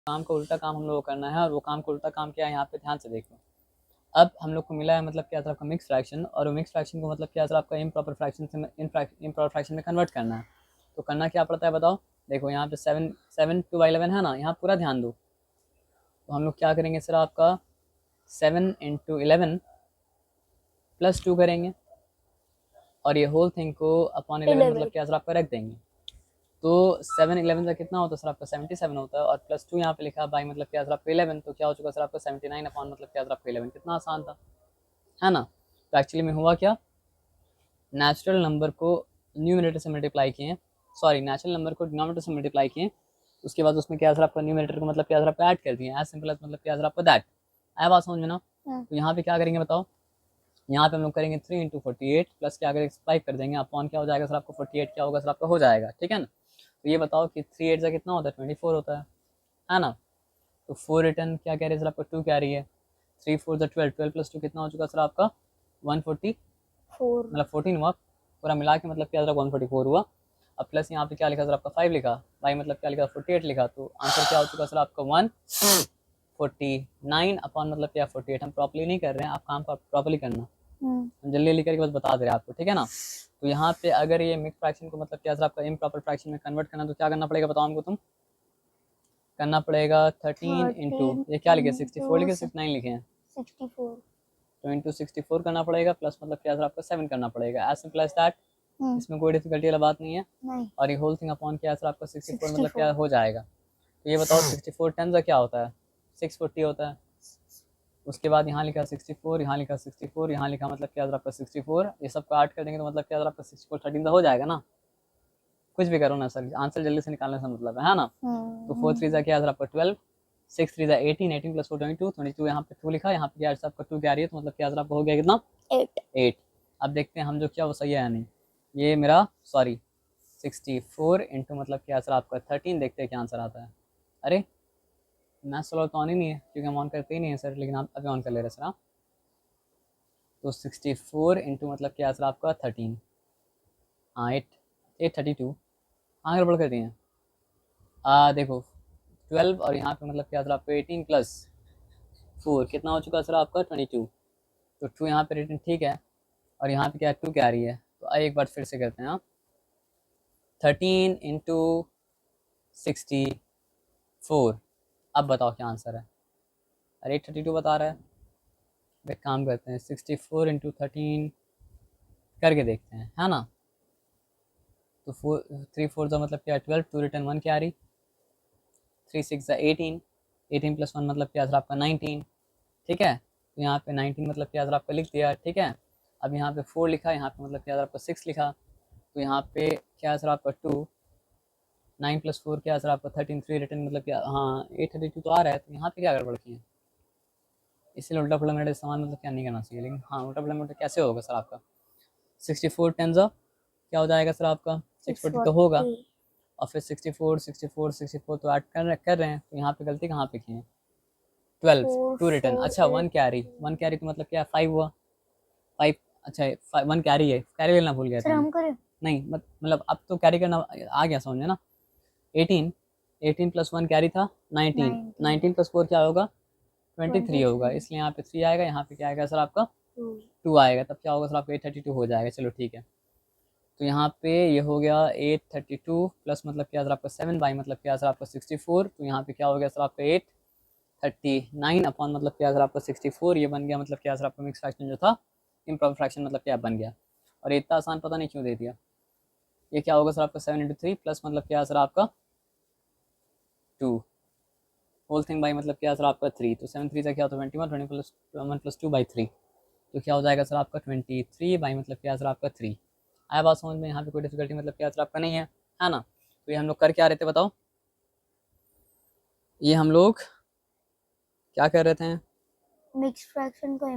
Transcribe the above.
काम का उल्टा काम हम लोग को करना है, और वो काम का उल्टा काम क्या है यहाँ पे ध्यान से देखो। अब हम लोग को मिला है मतलब क्या था आपका मिक्स फ्रैक्शन, और मिक्स फ्रैक्शन को मतलब क्या था आपका इम्प्रॉपर फ्रैक्शन से इम्प्रॉपर फ्रैक्शन में कन्वर्ट करना है। तो करना क्या पड़ता है बताओ। देखो यहाँ पे 7 2/11 है ना, यहाँ पूरा ध्यान दो। तो हम लोग क्या करेंगे सर, आपका 7 × 11 + 2 करेंगे, और ये होल थिंग को अपॉन 11 मतलब क्या सर आपका रख देंगे। तो 7 11 का कितना होता है सर आपका 77 होता है, और +2 यहाँ पे लिखा बाई मतलब क्या सर आपका 11, तो क्या हो चुका सर आपका 79 अपॉन मतलब क्या सर आपका 11। कितना आसान था, है ना। तो एक्चुअली में हुआ क्या, नेचुरल नंबर को न्यूमरेटर से मल्टीप्लाई किए, सॉरी नेचुरल नंबर को डिनोमिनेटर से मल्टीप्लाई किए, उसके बाद उसमें क्या सर आपका न्यूमरेटर को मतलब क्या सर आपका ऐड कर दिए, एज सिंपल एज मतलब क्या सर आपका दैट। आया बात समझ में ना। तो यहाँ पे क्या करेंगे बताओ, यहाँ पे हम लोग करेंगे 3 × 48 प्लस क्या करेंगे 5 कर देंगे, अपॉन क्या हो जाएगा सर आपको 48 क्या होगा सर आपका हो जाएगा, ठीक है ना। तो ये बताओ कि 3 8 का कितना होता है 24 होता है ना। तो 4 रिटर्न क्या कह रही है सर आपका 2 कह रही है, 3 4 12 12 + 2 कितना हो चुका सर आपका 144, मतलब 14 हुआ पूरा मिला के, मतलब क्या सर 144 हुआ। अब प्लस यहाँ पे क्या लिखा सर आपका 5 लिखा, भाई मतलब क्या लिखा 48 लिखा, तो आंसर क्या हो चुका सर आपका 149 अपॉन मतलब क्या 48। हम प्रॉपर्ली नहीं कर रहे हैं, आप काम प्रॉपर्ली करना, हम जल्दी जल्दी करके बस बता दे रहे हैं आपको, ठीक है ना। तो यहाँ पे अगर ये मिक्स फ्रैक्शन को मतलब क्या सर आपका इम्प्रॉपर फ्रैक्शन में कन्वर्ट करना, तो क्या करना पड़ेगा बताओ हमको, तुम करना पड़ेगा 13 × ये क्या लिखे 64 लिखे 69 लिखे हैं 64, तो इंटू 64 करना पड़ेगा, प्लस मतलब क्या सर आपका 7 करना पड़ेगा, एज सिंपल एज दैट। इसमें कोई डिफिकल्टी वाला बात नहीं है। और ये होल थिंग अपॉन क्या सर आपका 64 मतलब क्या हो जाएगा। तो ये बताओ 64 10 का क्या होता है 640 होता है। उसके बाद यहाँ लिखा 64, यहाँ लिखा 64, यहाँ लिखा मतलब क्या आपका 64, ये सब को ऐड कर देंगे तो मतलब क्या आपका 64 13 का हो जाएगा ना। कुछ भी करो ना सर, आंसर जल्दी से निकालने से मतलब है ना। तो 4 3 क्या आपका 12, 6 3 18, 18 + 4 22, 22 यहाँ पे 2 लिखा, यहाँ पे क्या आपका 2 क्या आ रही है, तो मतलब क्या आपका हो गया कितना 8। अब देखते हैं हम जो क्या वो सही है या नहीं। ये मेरा सॉरी 64 इंटू मतलब क्या सर आपका 13, देखते हैं क्या आंसर आता है। अरे मैथ सोल्वर तो ऑन ही नहीं है क्योंकि हम ऑन करते ही नहीं है सर, लेकिन आप अभी ऑन कर ले रहे सर आप। तो 64 इंटू मतलब क्या सर आपका 13, हाँ 832, हाँ गड़बड़ कर दिए। देखो 12 और यहाँ पे मतलब क्या सर आपका 18 + 4 कितना हो चुका सर आपका 22। तो 2 यहाँ पे रिटर्न ठीक है, और यहाँ पे क्या 2 क्या आ रही है, तो एक बार फिर से करते हैं आप 13 × 64। अब बताओ क्या आंसर है। अरे 832 बता रहा है। एक काम करते हैं 64 × 13 करके देखते हैं, है ना। तो 3 4 का मतलब क्या 12, 2 रिटर्न 1 क्या आ रही, 3 6 18, 18 + 1 मतलब क्या सर आपका 19, ठीक है। तो यहाँ पे 19 मतलब क्या सर आपका लिख दिया, ठीक है। अब यहाँ पे 4 लिखा, यहाँ पे मतलब क्या सर आपका 6 लिखा, तो यहाँ पे क्या सर आपका 2, 9 + 4 क्या सर आपका 13, 3 रिटर्न मतलब क्या, हाँ 832 तो आ रहा है। तो यहाँ पे क्या गड़बड़ की है, इसलिए उल्टा पुल्टा मेरे सामान मतलब क्या नहीं करना चाहिए, लेकिन हाँ उल्टा पुल्टा मेरे कैसे होगा सर आपका 64 10 क्या हो जाएगा सर आपका 640 तो होगा, और फिर 64 64 64 तो ऐड कर रहे हैं, तो यहाँ पे गलती कहाँ पे की है 12 2 रिटर्न, अच्छा 1 कैरी, 1 कैरी तो मतलब क्या 5 हुआ 5, अच्छा 1 कैरी है, कैरी लेना भूल गया था नहीं, मतलब अब तो कैरी करना आ गया समझ में ना। 18 18 + 1 कैरी था 19, 19 + 4 क्या होगा 23 होगा, इसलिए यहाँ पे 3 आएगा, यहाँ पे क्या आएगा सर आपका 2 आएगा, तब क्या होगा सर आपका 832 हो जाएगा। चलो ठीक है, तो यहाँ पे ये हो गया 832 प्लस मतलब क्या सर आपका 7 बाई मतलब क्या सर आपका 64, तो यहाँ पे क्या हो गया सर आपका 839 अपॉन मतलब क्या सर आपका 64, ये बन गया मतलब क्या सर आपका मिक्स फ्रैक्शन जो था इम्प्रॉपर फ्रैक्शन मतलब क्या बन गया। और ये इतना आसान पता नहीं क्यों दे दिया। ये क्या होगा सर आपका 7 × 3 प्लस मतलब क्या सर आपका 2 होल थिंग बाई मतलब क्या सर आपका 3, तो 7 3 से क्या होता है 21, 20 + 1 + 2 / 3, तो क्या हो जाएगा सर आपका 23 बाई मतलब क्या सर आपका 3। आया बात समझ में, यहाँ पे कोई डिफिकल्टी मतलब क्या सर आपका नहीं है ना। तो ये हम लोग कर क्या रहे थे बताओ, ये हम लोग क्या कर रहे थे, मिक्स फ्रैक्शन को